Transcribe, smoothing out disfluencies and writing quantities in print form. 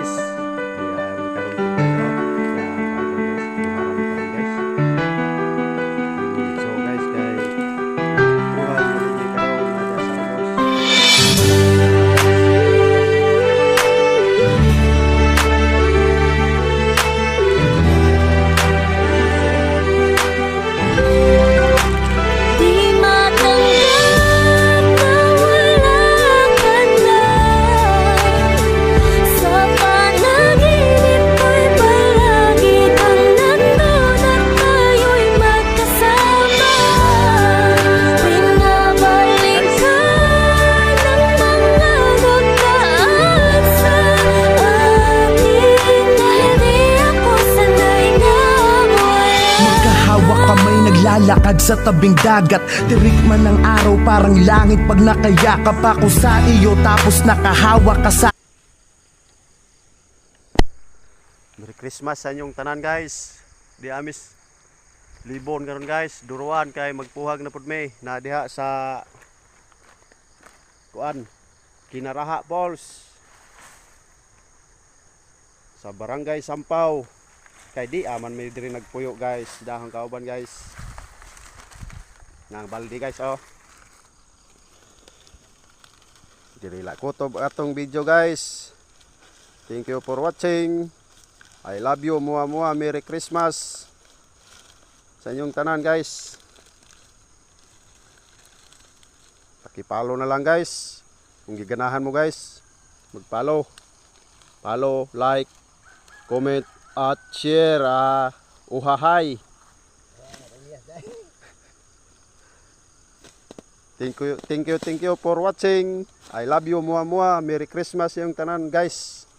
guys. Yan, karon po tayo. So guys, kay buhay mo din karon ada sa ubos. Lalakad sa tabing dagat, tirik man ng araw parang langit pag nakayakap ako sa iyo tapos nakahawa ka sa. Merry Christmas sa inyong tanan guys. Di amis libon karon guys, duruan kay magpuhag na pud me na diha sa kuan Kinaraha Falls sa Barangay Sampaw. Kay di aman may diri nagpuyo guys, dahang kauban guys. Nang baldi guys oh. Diri la kutob atong video guys. Thank you for watching. I love you, mua Merry Christmas sa inyong tanan guys. Paki-follow na lang guys. Kung giganahan mo guys, mag-follow. Follow, like, comment at share. Uhahay. Thank you for watching. I love you, mua Merry Christmas yung tanan guys.